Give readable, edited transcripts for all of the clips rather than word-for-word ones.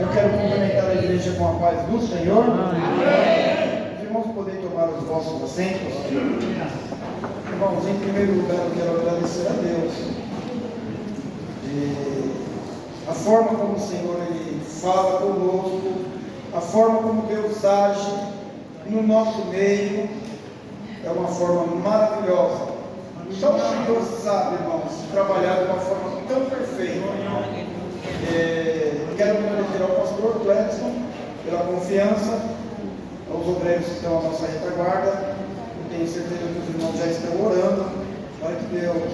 Eu quero cumprimentar a igreja com a paz do Senhor. Amém. Os irmãos poderem tomar os vossos assentos. Irmãos, em primeiro lugar eu quero agradecer a Deus. A forma como o Senhor Ele fala conosco, a forma como Deus age no nosso meio, é uma forma maravilhosa. Só o Senhor sabe, irmãos, trabalhar de uma forma tão perfeita. Quero agradecer ao pastor Gladson pela confiança, aos obreiros que estão à nossa retaguarda. Eu tenho certeza que os irmãos já estão orando para que Deus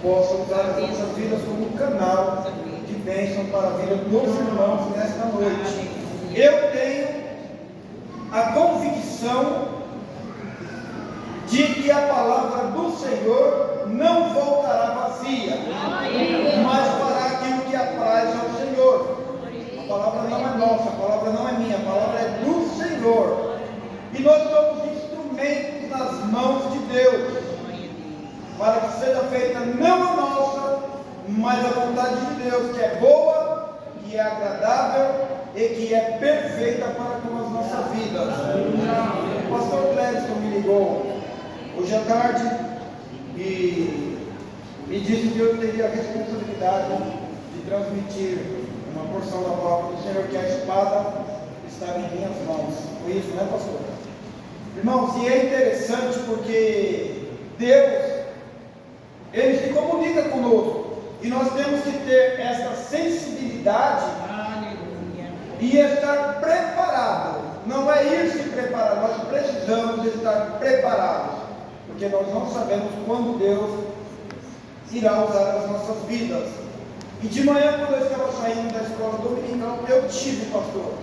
possa usar as nossas vidas como canal de bênção para a vida dos irmãos nesta noite. Eu tenho a convicção de que a palavra do Senhor não voltará vazia, mas fará aquilo que apraz ao Senhor. A palavra não é nossa, a palavra não é minha, a palavra é do Senhor. E nós somos instrumentos nas mãos de Deus, para que seja feita não a nossa, mas a vontade de Deus, que é boa, que é agradável e que é perfeita para com as nossas vidas. O pastor Gladson me ligou hoje à tarde e me disse que eu teria a responsabilidade de transmitir uma porção da palavra do Senhor, que a espada estava em minhas mãos. Foi isso, né, pastor? Irmãos, e é interessante porque Deus, Ele se comunica conosco, e nós temos que ter essa sensibilidade e estar preparado. Não é ir se preparar, nós precisamos estar preparados, porque nós não sabemos quando Deus irá usar as nossas vidas. E de manhã, quando eu estava saindo da escola dominical, eu tive, pastor,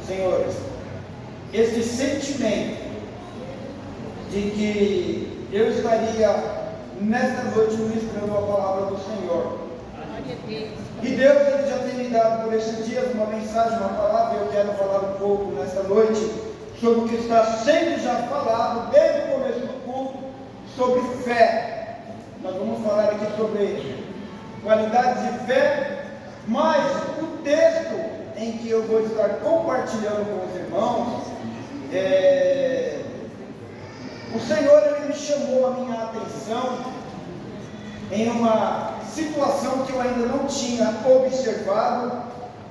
senhores, esse sentimento de que eu estaria nesta noite ministrando a palavra do Senhor. E Deus Ele já tem me dado por esses dias uma mensagem, uma palavra, e eu quero falar um pouco nesta noite sobre o que está sendo já falado desde o começo do culto, sobre fé. Nós vamos falar aqui sobre qualidades de fé, mas o texto em que eu vou estar compartilhando com os irmãos, o Senhor Ele me chamou a minha atenção em uma situação que eu ainda não tinha observado.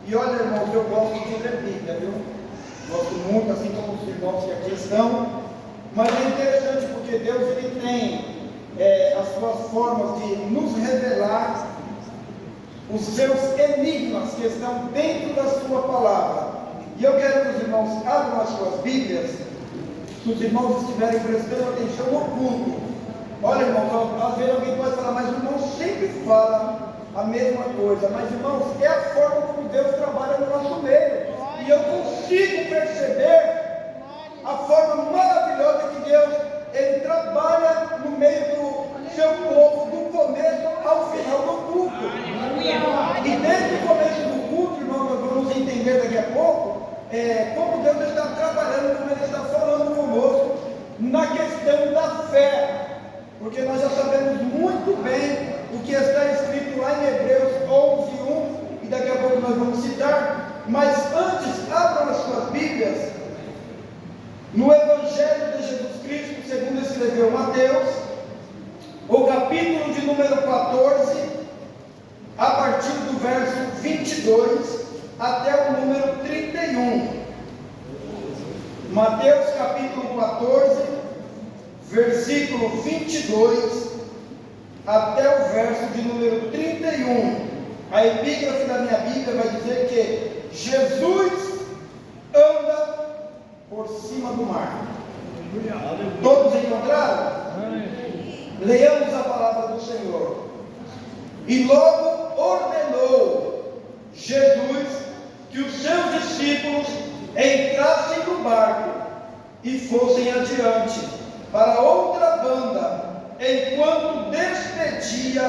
E olha, irmãos, eu gosto de ler Bíblia, viu? Gosto muito, assim como os irmãos que aqui estão. Mas é interessante porque Deus Ele tem as suas formas de nos revelar os seus enigmas que estão dentro da sua palavra. E eu quero que os irmãos abram as suas Bíblias, se os irmãos estiverem prestando atenção no culto. Olha, irmãos, às vezes alguém pode falar, mas o irmão sempre fala a mesma coisa. Mas, irmãos, é a forma como Deus trabalha no nosso meio. E eu consigo perceber a forma maravilhosa que Deus Ele trabalha no meio do seu povo, do começo ao final do culto. E desde o começo do culto, irmãos, nós vamos entender daqui a pouco como Deus está trabalhando, como Ele está falando conosco na questão da fé. Porque nós já sabemos muito bem o que está escrito lá em Hebreus 11:1, e daqui a pouco nós vamos citar. Mas antes, abram as suas Bíblias no Evangelho de Jesus Cristo segundo escreveu Mateus, o capítulo de número 14, a partir do verso 22 até o número 31. Mateus capítulo 14, versículo 22 até o verso de número 31. A epígrafe da minha Bíblia vai dizer que Jesus anda por cima do mar. Todos encontraram? Leamos a palavra do Senhor. E logo ordenou Jesus que os seus discípulos entrassem no barco e fossem adiante para outra banda, enquanto despedia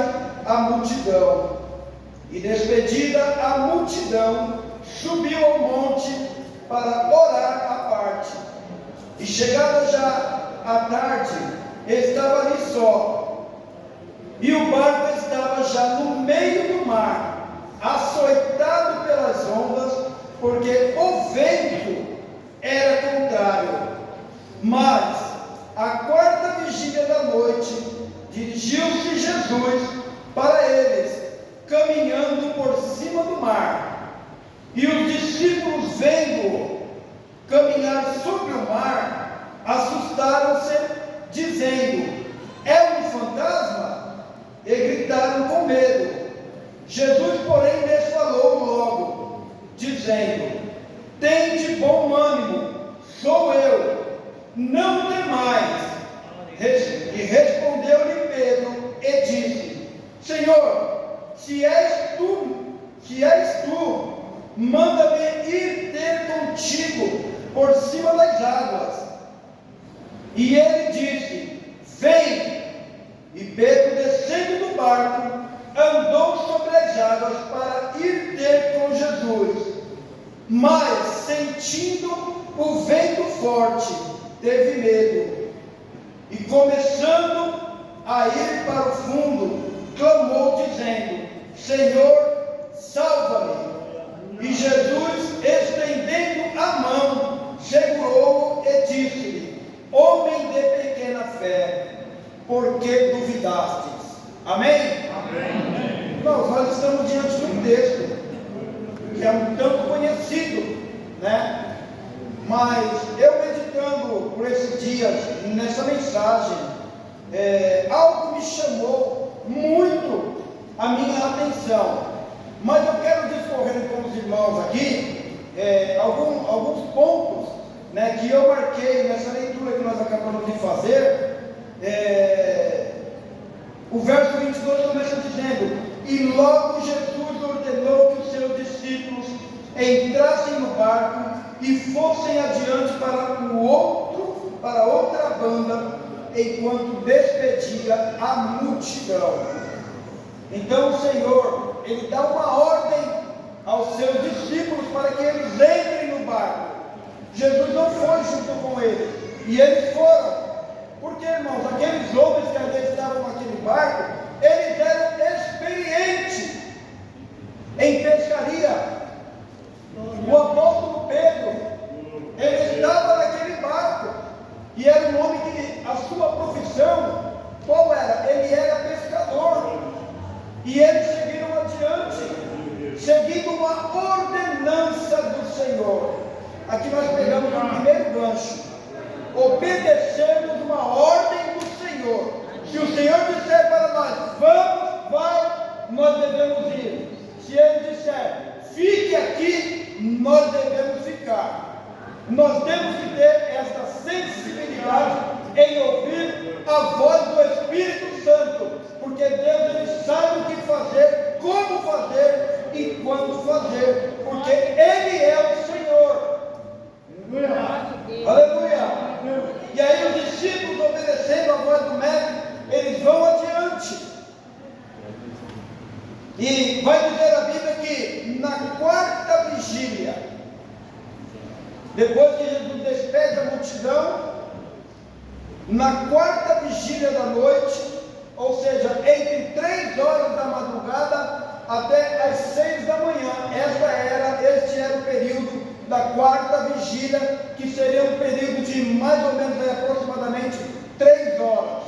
a multidão. E despedida a multidão, subiu ao monte para orar à parte. E chegada já a tarde, estava ali só, e o barco estava já no meio do mar, açoitado pelas ondas, E os discípulos, vendo caminhar sobre o mar, assustaram-se, dizendo: é um fantasma? E gritaram com medo. Jesus, porém, lhes falou logo, dizendo: tende bom ânimo, sou eu, não temais. E respondeu-lhe Pedro e disse: Senhor, se és tu, manda-me ir ter contigo por cima das águas. E ele disse: vem. E Pedro, descendo do barco, andou sobre as águas para ir ter com Jesus. Mas, sentindo o vento forte, teve medo. E começando a ir para o fundo, clamou dizendo: Senhor, salva-me. E Jesus, estendendo a mão, segurou-o e disse-lhe: homem de pequena fé, por que duvidastes? Amém? Amém. Irmãos, nós estamos diante de um texto que é um tanto conhecido, né? Mas eu meditando por esses dias nessa mensagem, algo me chamou muito a minha atenção. Mas eu quero discorrer com os irmãos aqui alguns pontos, né, que eu marquei nessa leitura que nós acabamos de fazer. O verso 22 começa dizendo: e logo Jesus ordenou que os seus discípulos entrassem no barco e fossem adiante para outra banda, enquanto despedia a multidão. Então o Senhor, Ele dá uma ordem aos seus discípulos para que eles entrem no barco. Jesus não foi junto com eles, e eles foram. Porque, irmãos, aqueles homens que ali estavam naquele barco, eles eram experientes em pescaria. O apóstolo Pedro, ele estava naquele barco, e era um homem que a sua profissão, qual era? Ele era pescador. E eles seguiram adiante, seguindo uma ordenança do Senhor. Aqui nós pegamos o primeiro gancho: obedecemos uma ordem do Senhor. Se o Senhor disser para nós: vamos, vai, nós devemos ir. Se Ele disser: fique aqui, nós devemos ficar. Nós temos que ter essa sensibilidade em ouvir a voz do Espírito Santo, porque Deus, Ele sabe o que fazer, como fazer e quando fazer, porque Ele é o Senhor. Aleluia! E aí os discípulos, obedecendo a voz do Mestre, eles vão adiante. E vai dizer a Bíblia que na quarta vigília, depois que Jesus despede a multidão, na quarta vigília da noite, ou seja, entre 3 horas da madrugada até as 6 da manhã, este era o período da quarta vigília, que seria um período de mais ou menos aproximadamente 3 horas.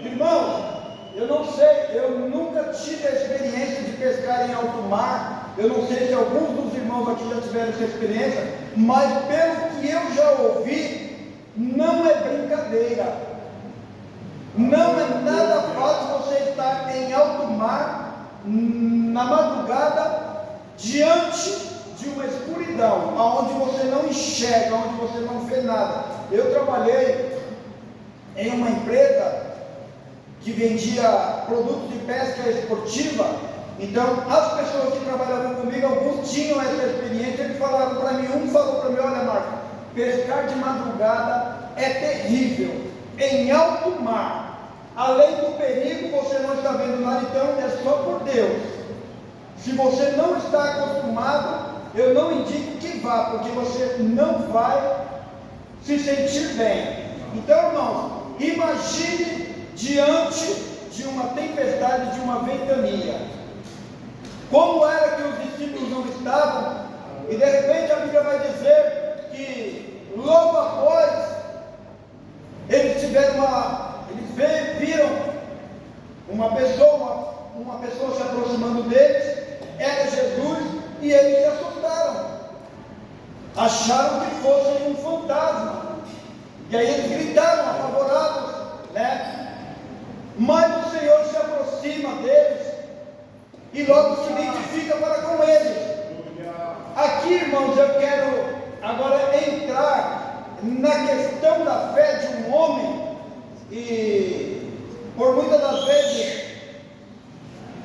Irmãos, eu não sei, eu nunca tive a experiência de pescar em alto mar. Eu não sei se alguns dos irmãos aqui já tiveram essa experiência, mas pelo que eu já ouvi, não é brincadeira. Não é nada fácil você estar em alto mar, na madrugada, diante de uma escuridão, onde você não enxerga, onde você não vê nada. Eu trabalhei em uma empresa que vendia produtos de pesca esportiva. Então, as pessoas que trabalhavam comigo, alguns tinham essa experiência. Eles falaram para mim, um falou para mim: olha, Marco, pescar de madrugada é terrível, em alto mar. Além do perigo, você não está vendo nada, então é só por Deus. Se você não está acostumado, eu não indico que vá, porque você não vai se sentir bem. Então, irmãos, imagine diante de uma tempestade, de uma ventania, como era que os discípulos não estavam. E de repente a Bíblia vai dizer que logo após eles viram uma pessoa se aproximando deles. Era Jesus, e eles se assustaram. acharam que fosse um fantasma, e aí eles gritaram apavorados, né? Mas o Senhor se aproxima deles e logo se identifica para com eles. Aqui, irmãos, eu quero agora entrar na questão da fé de um homem, e por muitas das vezes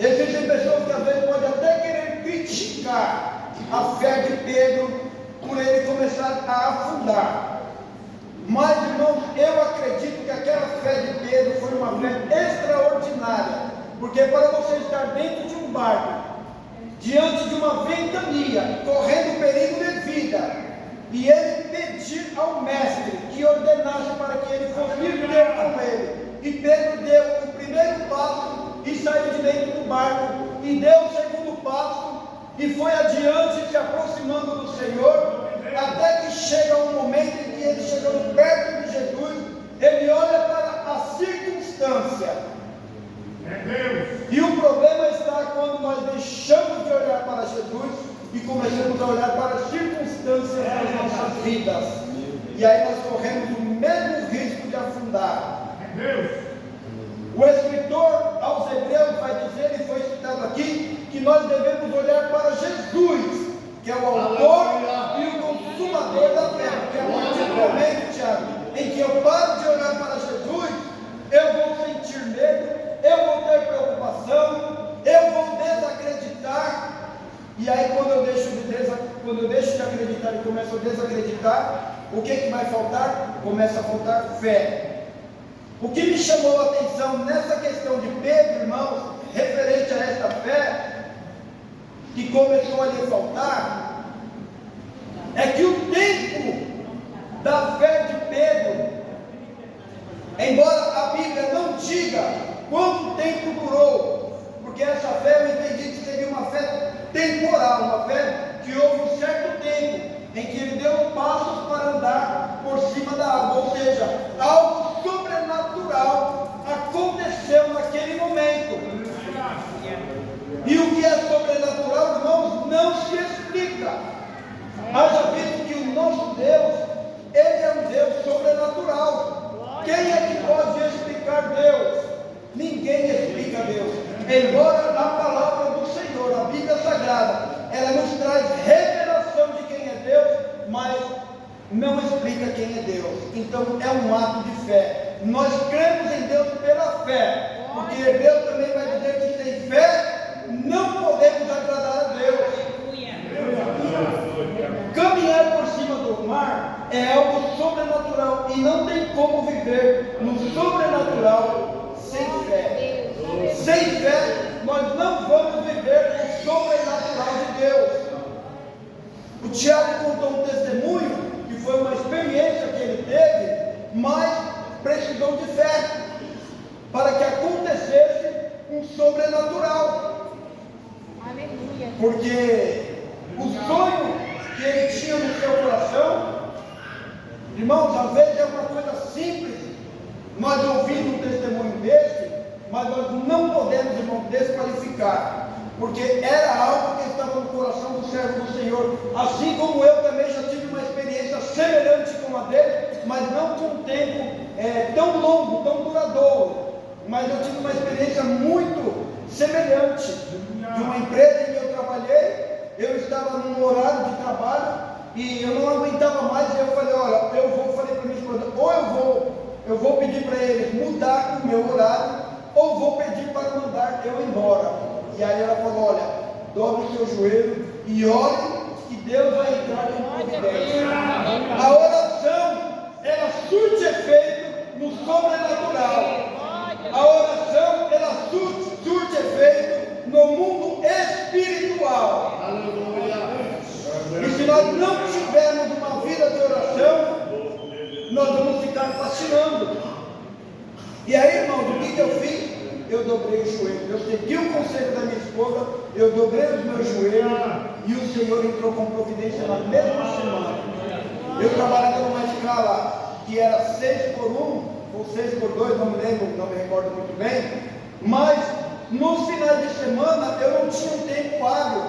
existem pessoas que às vezes podem até querer criticar a fé de Pedro por ele começar a afundar. Mas, irmãos, eu acredito que aquela fé de Pedro foi uma fé extraordinária, porque para você estar dentro de um barco, diante de uma ventania, correndo perigo de vida, e ele pedir ao mestre que ordenasse para que ele fosse ir ter com ele, e Pedro deu o primeiro passo e saiu de dentro do barco, e deu o segundo passo e foi adiante, se aproximando do Senhor, até que chega um momento em que ele, chegando perto de Jesus, ele olha para a circunstância. E o problema está quando nós deixamos de olhar para Jesus e começamos a olhar para as circunstâncias das nossas vidas, e aí nós corremos o mesmo risco de afundar. O escritor aos Hebreus vai dizer, e foi citado aqui, que nós devemos olhar para Jesus, que é o autor e o consumador da fé, porque a partir do momento, Tiago, em que eu paro de olhar para Jesus, eu vou sentir medo, eu vou ter preocupação, eu vou desacreditar. E aí quando eu deixo de acreditar e começo a desacreditar, o que vai faltar? Começa a faltar fé. O que me chamou a atenção nessa questão de Pedro, irmãos, referente a esta fé, que começou a lhe faltar, é que o tempo da fé de Pedro, embora a Bíblia não diga quanto tempo durou, porque essa fé eu entendi que seria uma fé temporal, uma fé que houve um certo tempo em que ele deu passos para andar por cima da água, ou seja, algo sobrenatural aconteceu naquele momento. E o que é sobrenatural, irmãos, não se explica. Haja visto que o nosso Deus, ele é um Deus sobrenatural. Quem é que pode explicar Deus? Ninguém explica Deus. Embora a palavra do Senhor, a Bíblia Sagrada, ela nos traz revelação de quem é Deus, mas não explica quem é Deus. Então é um ato de fé. Nós cremos em Deus pela fé, porque Deus também vai dizer que sem fé não podemos agradar a Deus. Caminhar por cima do mar é algo sobrenatural, e não tem como viver no sobrenatural sem fé. Sem fé nós não vamos viver no sobrenatural de Deus. O Tiago contou um testemunho que foi uma experiência que ele teve, mas precisou de fé para que acontecesse um sobrenatural. Aleluia. Porque o sonho que ele tinha no seu coração, irmãos, às vezes é uma coisa simples, nós ouvimos um testemunho desse, mas nós não podemos, irmão, desqualificar, porque era algo que estava no coração do servo do Senhor, assim como eu também já tive uma experiência semelhante com a dele, mas não com um tempo tão longo, tão duradouro, mas eu tive uma experiência muito semelhante, de uma empresa em que eu trabalhei. Eu estava num horário de trabalho e eu não aguentava mais, e eu falei, olha, falei para minha esposa, ou eu vou pedir para eles mudar o meu horário, ou vou pedir para mandar eu embora. E aí ela falou, olha, dobre o seu joelho e ore, que Deus vai entrar com providência. A oração, ela surte efeito no sobrenatural. A oração, ela surte efeito no mundo espiritual. E se nós não tivermos uma vida de oração, nós vamos ficar fascinando. E aí, irmãos, o que eu fiz? Eu dobrei o joelho. Eu segui o conselho da minha esposa, eu dobrei os meus joelhos, e o Senhor entrou com providência na mesma semana. Eu trabalhava numa escala que era 6 por 1 ou 6 por 2, não me recordo muito bem, mas nos finais de semana eu não tinha um tempo hábil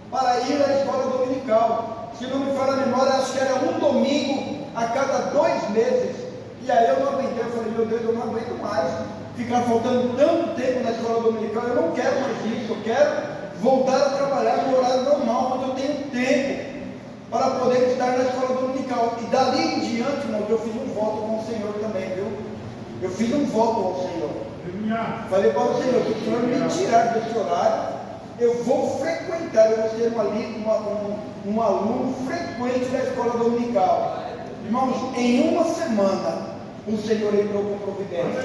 para ir à escola dominical. se não me falha a memória, acho que era um domingo a cada 2 meses. E aí eu não aguentei, eu falei, meu Deus, eu não aguento mais ficar faltando tanto tempo na escola dominical, eu não quero mais isso, eu quero voltar a trabalhar no horário normal, onde eu tenho tempo para poder estar na escola dominical. E dali em diante, irmão, eu fiz um voto com o Senhor também, viu? Eu fiz um voto ao Senhor. Falei para o Senhor, se o Senhor me tirar desse horário, eu vou frequentar, eu vou ser um aluno frequente da escola dominical. Irmãos, em uma semana, o Senhor entrou com providência.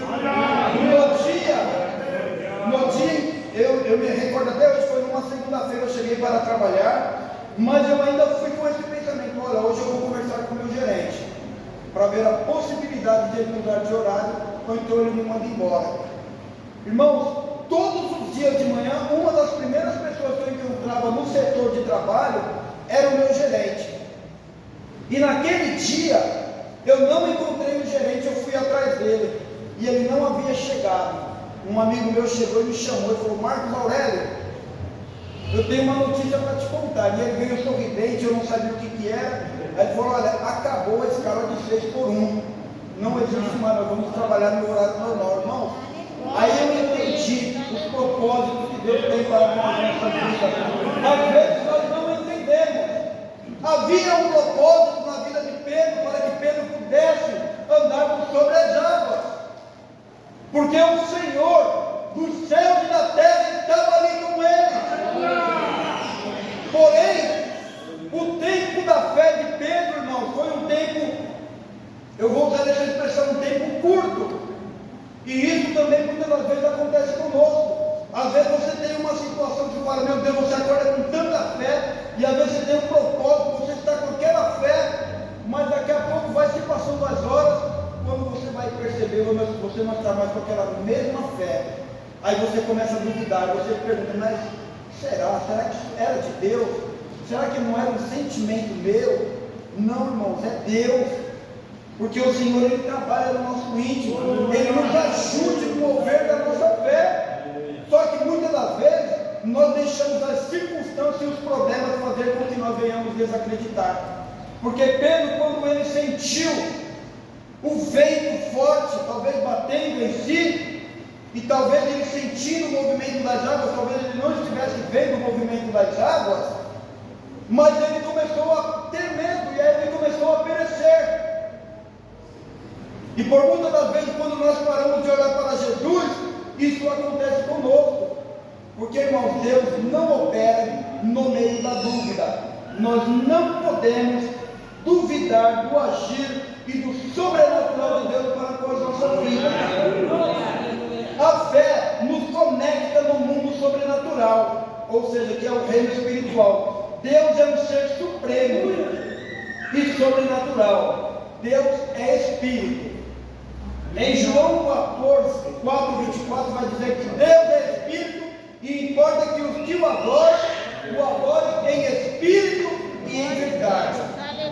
No dia, eu me recordo até hoje, foi numa segunda-feira, eu cheguei para trabalhar, mas eu ainda fui com esse pensamento, olha, hoje eu vou conversar com o meu gerente, para ver a possibilidade de ele mudar de horário, ou então ele me manda embora. Irmãos, todos os dias de manhã, uma das primeiras pessoas que eu encontrava no setor de trabalho era o meu gerente. E naquele dia, eu não encontrei o gerente, eu fui atrás dele, e ele não havia chegado. Um amigo meu chegou e me chamou e falou, Marcos Aurélio, eu tenho uma notícia para te contar. E ele veio sorridente, eu não sabia o que era. Aí ele falou, olha, acabou a escala de 6 por 1, não existe mais, nós vamos trabalhar no horário normal, irmãos. Aí eu entendi os propósitos que Deus tem para a nossa vida. Às vezes nós não entendemos. Havia um propósito na vida de Pedro, para que Pedro pudesse andar sobre as águas, porque o Senhor dos céus e da terra estava ali com ele. Porém, o tempo da fé de Pedro, irmão, foi um tempo, eu vou usar essa expressão, um tempo curto. E isso também muitas das vezes acontece conosco. Às vezes você tem uma situação que fala, meu Deus, você acorda com tanta fé, e às vezes você tem um propósito, você está com aquela fé, mas daqui a pouco vai se passando as horas, quando você vai perceber, você não está mais com aquela mesma fé. Aí você começa a duvidar, você pergunta, mas será que era de Deus? Será que não era um sentimento meu? Não, irmãos, é Deus. Porque o Senhor, Ele trabalha no nosso íntimo, Ele nos ajuda no mover da nossa fé. Só que muitas das vezes, nós deixamos as circunstâncias e os problemas fazer com que nós venhamos desacreditar. Porque Pedro, quando ele sentiu o vento forte, talvez batendo em si, e talvez ele sentindo o movimento das águas, talvez ele não estivesse vendo o movimento das águas, mas ele começou a ter medo, e aí ele começou a perecer. E por muitas das vezes, quando nós paramos de olhar para Jesus, isso acontece conosco. Porque, irmãos, Deus não opera no meio da dúvida. Nós não podemos duvidar do agir e do sobrenatural de Deus para com as nossas vidas. A fé nos conecta no mundo sobrenatural, ou seja, que é o reino espiritual. Deus é um ser supremo e sobrenatural. Deus é Espírito. Em João 4:24 vai dizer que Deus é Espírito e importa que os que o adorem em Espírito e em verdade.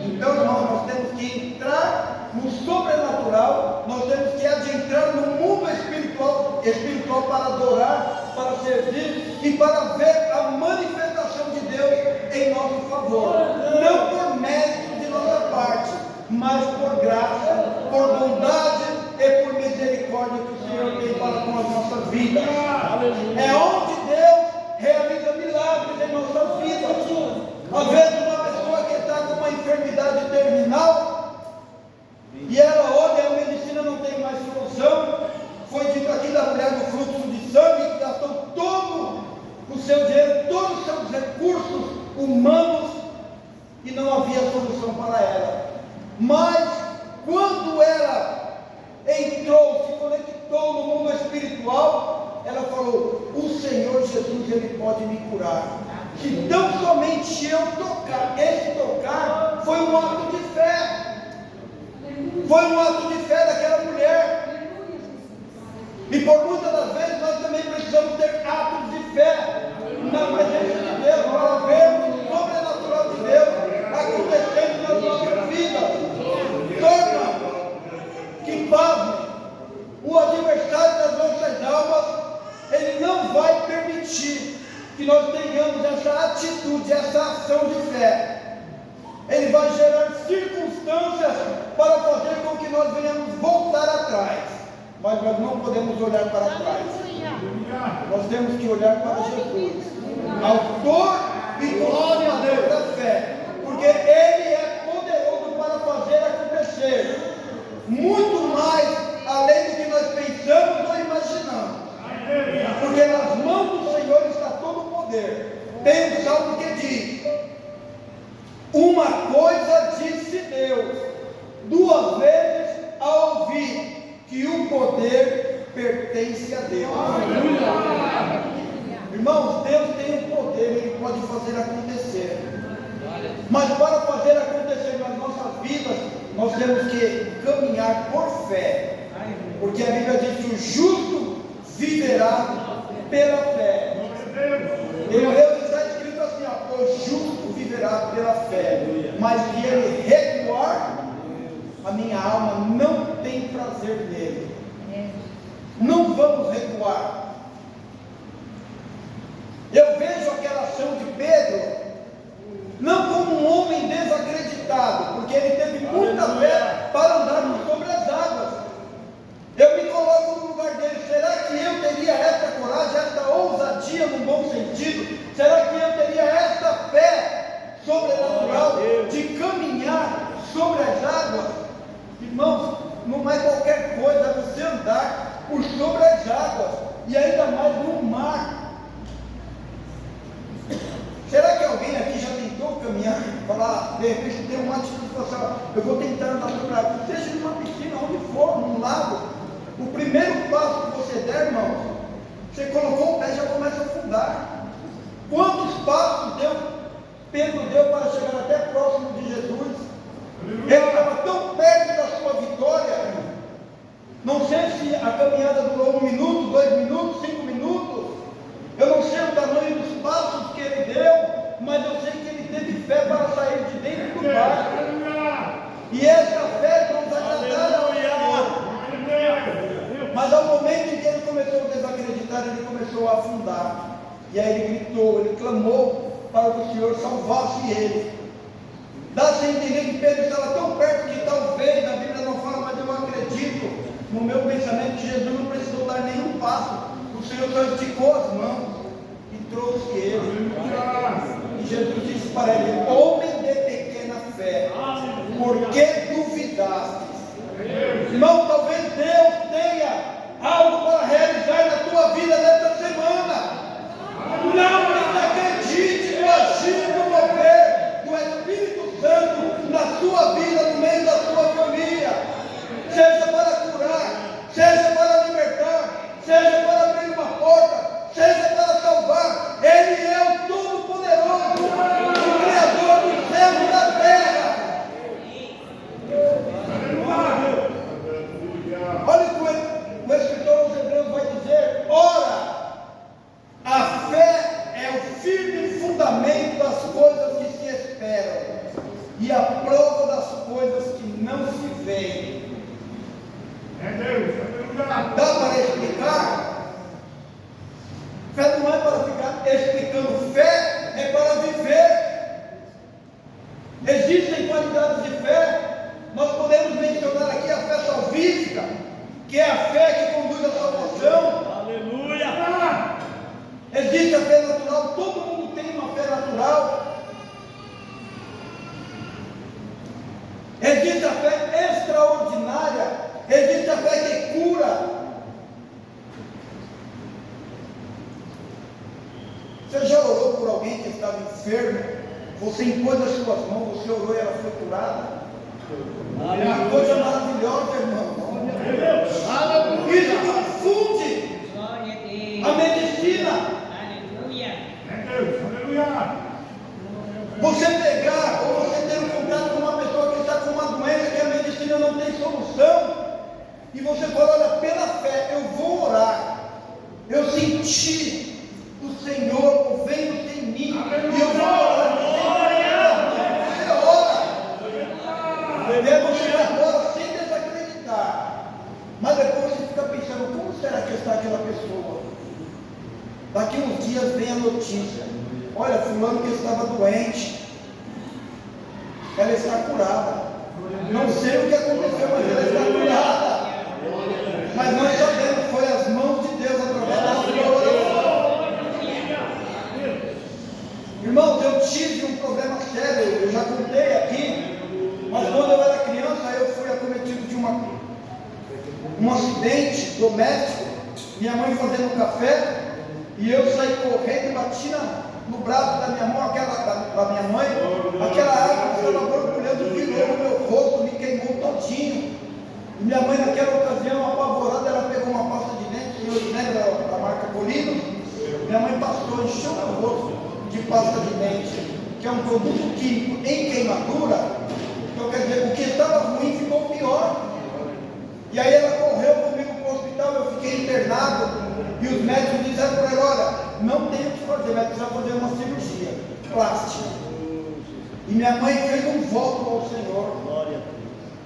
Então, irmão, nós temos que entrar no sobrenatural, nós temos que adentrar no mundo espiritual para adorar, para servir e para ver a manifestação de Deus em nosso favor. Não por mérito de nossa parte, mas por graça, por bondade e por misericórdia que o Senhor tem para com as nossas vidas. É onde Deus realiza milagres em nossas vidas. Às vezes uma pessoa que está com uma enfermidade terminal, e ela olha, a medicina não tem mais solução. Foi dito aqui da mulher do fluxo de sangue, que gastou todo o seu dinheiro, todos os seus recursos humanos, e não havia solução para ela. Mas quando ela entrou, se conectou no mundo espiritual, ela falou, o Senhor Jesus, Ele pode me curar. Que tão somente eu tocar, esse tocar foi um ato de fé. Foi um ato de fé daquela mulher. E por muitas das vezes nós também precisamos ter atos de fé na presença de Deus, para vermos o sobrenatural de Deus acontecendo nas nossas vidas. Torna que pasme, o adversário das nossas almas, ele não vai permitir que nós tenhamos essa atitude, essa ação de fé. que nós venhamos voltar atrás, mas nós não podemos olhar para trás. Nós temos que olhar para Jesus, autor e consumador da fé, porque Ele é poderoso para fazer acontecer muito mais além do que nós pensamos ou imaginamos, porque nas mãos do Senhor está todo o poder. Tem um salmo que diz: uma coisa disse Deus, duas vezes a ouvir, que o poder pertence a Deus. Irmãos, Deus tem o poder, Ele pode fazer acontecer, mas para fazer acontecer nas nossas vidas, nós temos que caminhar por fé, porque a Bíblia diz que o justo viverá pela fé. Em Hebreus está escrito assim, ó: o justo viverá pela fé, mas se ele recuar, a minha alma não tem prazer nele. Não vamos recuar. Eu vejo aquela ação de Pedro não como um homem desacreditado, porque ele teve muita fé para andar sobre as águas. Eu me coloco no lugar dele. Será que eu teria esta coragem, esta ousadia no bom sentido? Será que eu teria esta fé sobrenatural de caminhar sobre as águas? Irmãos, não é qualquer coisa você andar por sobre as águas, e ainda mais no mar. Será que alguém aqui já tentou caminhar, falar, de repente tem uma atitude de falar, eu vou tentar andar sobre a água, seja numa piscina, onde for, num lago? O primeiro passo que você der, irmão, você colocou o pé e já começa a afundar. Quantos passos Pedro deu para chegar até próximo de Jesus? Ele estava tão perto da sua vitória. Não sei se a caminhada durou 1 minuto, 2 minutos, 5 minutos. Eu não sei o tamanho dos passos que ele deu, mas eu sei que ele teve fé para sair de dentro do barco. E essa fé nos agradaram ao Senhor. Mas ao momento em que ele começou a desacreditar, ele começou a afundar. E aí ele gritou, ele clamou para que o Senhor salvasse ele. Dá-se a entender que Pedro estava tão perto que talvez, a Bíblia não fala, mas eu acredito, no meu pensamento, que Jesus não precisou dar nenhum passo. O Senhor só esticou as mãos e trouxe ele. E Jesus disse para ele: homem de pequena fé, por que duvidaste? Irmão, talvez Deus tenha algo para realizar na tua vida nesta semana. Não desacredite no agir, no mover do Espírito Santo na tua vida, no meio da tua família, seja para curar, seja para libertar, seja para abrir uma porta, seja para salvar. Ele é o Todo-Poderoso, o Criador do céu e da terra. Olha o que o escritor aos Hebreus vai dizer: ora, a fé é o firme fundamento das coisas que se esperam e a prova das coisas que não se veem. Dá para explicar? Fé não é para ficar explicando, fé é para viver. Existem qualidades de fé. Nós podemos mencionar aqui a fé salvífica, que é a fé que conduz à salvação. Aleluia! Existe a fé natural, todo mundo tem uma fé natural. Existe a fé extraordinária, existe a fé que cura. Você já orou por alguém que estava enfermo? Você impôs as suas mãos, você orou e ela foi curada? É uma coisa maravilhosa, irmão. Isso confunde a medicina. Você pegar ou você ter um contato com uma pessoa que está com uma doença que a medicina não tem solução, e você fala: olha, pela fé eu vou orar, eu senti o Senhor movendo em mim, e eu vou orar. Você ora, você vai embora sem desacreditar, mas depois você fica pensando: como será que está aquela pessoa? Daqui uns dias vem a notícia: olha, fulano que estava doente, ela está curada. Não sei o que aconteceu, mas ela está curada. Mas nós sabemos que foi as mãos de Deus através da sua oração. Irmãos, eu tive um problema sério, eu já contei aqui, mas quando eu era criança eu fui acometido de um acidente doméstico. Minha mãe fazendo café e eu saí correndo e bati no braço da minha mão, da minha mãe, aquela água que estava borbulhando virou no meu rosto, me queimou todinho. E minha mãe naquela ocasião, apavorada, ela pegou uma pasta de dente, eu lembro da marca Polino, minha mãe passou, encheu o rosto de pasta de dente, que é um produto químico em queimadura. Então quer dizer, o que estava ruim ficou pior. E aí ela correu comigo para o hospital, eu fiquei internado, e os médicos disseram para ela: olha, não tem o que fazer, vai precisar fazer uma cirurgia plástica. E minha mãe fez um voto ao Senhor.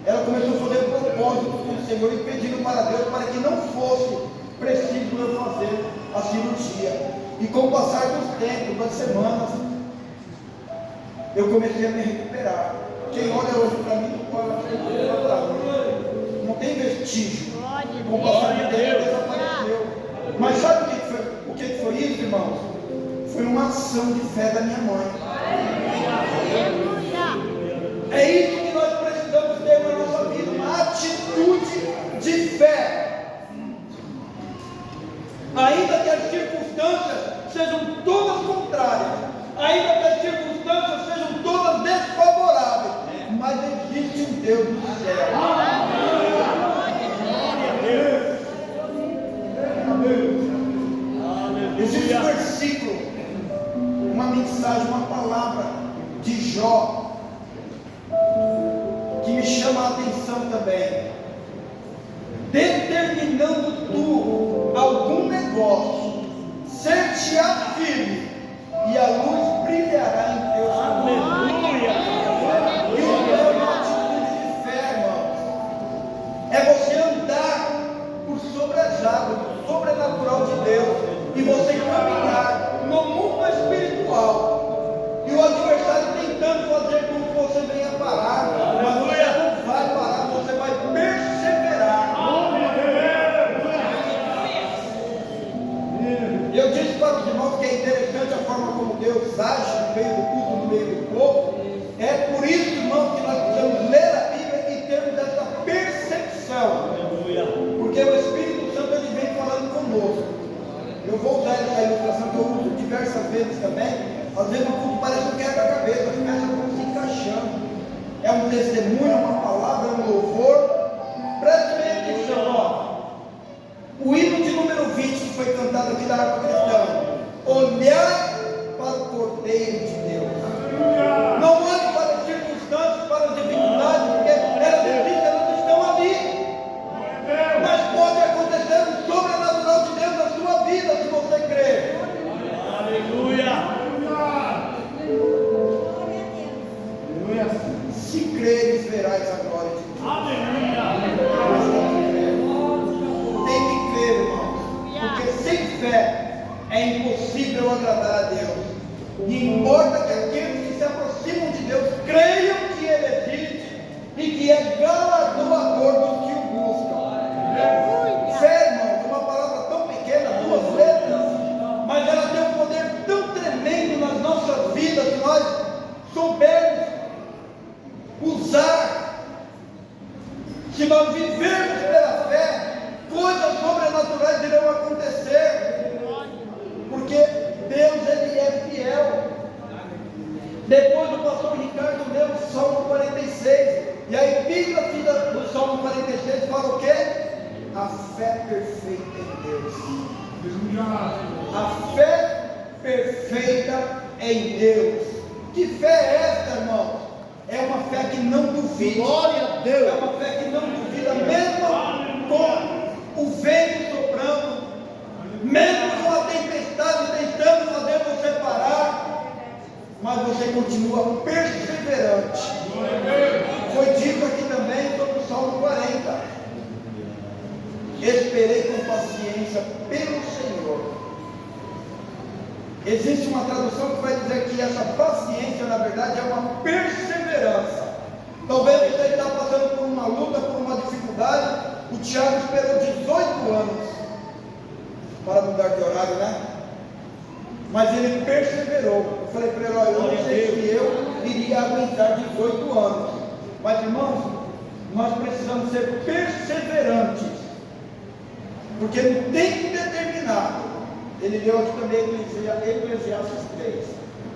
Ela começou a fazer propósitos com o Senhor e pedindo para Deus para que não fosse preciso eu fazer a cirurgia. E com o passar dos tempos, das semanas, eu comecei a me recuperar. Quem olha hoje para mim não pode recuperar. Não tem vestígio. Com o passar do tempo desapareceu. Mas sabe o que foi isso, irmãos? Foi uma ação de fé da minha mãe. É isso que nós precisamos ter na nossa vida, uma atitude de fé. Ainda que as circunstâncias sejam todas contrárias, ainda que as circunstâncias sejam todas desfavoráveis, mas existe um Deus do céu. Existe um versículo, uma mensagem, uma palavra de Jó, que me chama a atenção também. Determinando tu algum negócio, ser-te-á firme, e a luz brilhará em teus caminhos. Isso é uma atitude de fé, irmãos. É você andar por sobre as águas, no sobrenatural de Deus, e você caminhar no mundo espiritual, e o adversário tentando fazer com que você venha parar, mas você não vai parar, você vai perseverar. Eu disse para os irmãos que é interessante a forma como Deus age no meio do culto, no meio do povo. É por isso, irmãos, que nós precisamos ler a Bíblia e termos essa percepção, porque o Espírito Santo ele vem falando conosco. Eu vou usar essa ilustração que eu uso diversas vezes também. Às vezes o culto parece um quebra-cabeça, as peças vão se encaixando. É um testemunho, é uma palavra, é um louvor. Preste bem atenção, ó. O hino de número 20 que foi cantado aqui da harpa cristã: olhar para o Cordeiro de Deus. Não olhe para as circunstâncias, para as dificuldades, porque elas estão ali. Mas pode acontecer o sobrenatural de Deus na sua vida, se você crer. Aleluia! Se creres, verás a glória de Deus. Aleluia! Tem que crer, irmãos, porque sem fé é impossível agradar a Deus. E importa que aqueles que se aproximam de Deus creiam que Ele existe e que é galardoador dos que o buscam. Fé, irmãos, é uma palavra tão pequena, 2 letras, mas ela tem um poder tão tremendo nas nossas vidas, se nós soubermos usar. Se nós vivermos pela fé, coisas sobrenaturais irão acontecer, porque Deus ele é fiel. Depois o pastor Ricardo leu o Salmo 46, e a epígrafe do Salmo 46 fala o quê? A fé perfeita em Deus. A fé perfeita em Deus. Que fé é esta, irmão? É uma fé que não duvida. Glória a Deus. É uma fé que não duvida, mesmo com o vento soprando, mesmo com a tempestade tentando fazer você parar, mas você continua perseverante. Foi dito aqui também sobre o Salmo 40. Esperei com paciência pelo Senhor. Existe uma tradução que vai dizer que essa paciência, na verdade, é uma perseverança. Talvez você está passando por uma luta, por uma dificuldade. O Tiago esperou 18 anos para mudar de horário, né? Mas ele perseverou. Eu falei para ele: olha, eu não sei se eu iria aguentar 18 anos. Mas, irmãos, nós precisamos ser perseverantes. Porque no tempo determinado, ele deu aqui também Eclesiastes 3.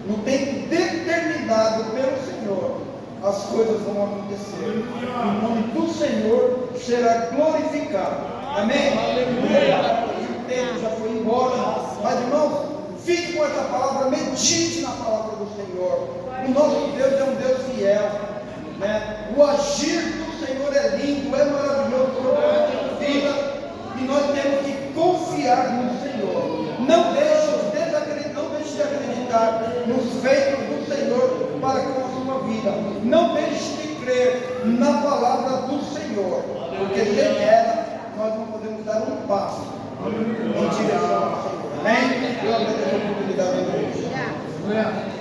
No tempo determinado pelo Senhor, as coisas vão acontecer. O nome do Senhor será glorificado. Amém? O tempo já foi embora. Mas, irmãos, fique com essa palavra, medite na palavra do Senhor. O nosso Deus é um Deus fiel, né? O agir do Senhor é lindo, é maravilhoso sobre a nossa vida, e nós temos que confiar no Senhor. Não deixe de acreditar nos feitos do Senhor para com a sua vida. Não deixe de crer na palavra do Senhor, porque sem ela nós não podemos dar um passo em direção ao Senhor. Amém? Eu agradeço a oportunidade de hoje.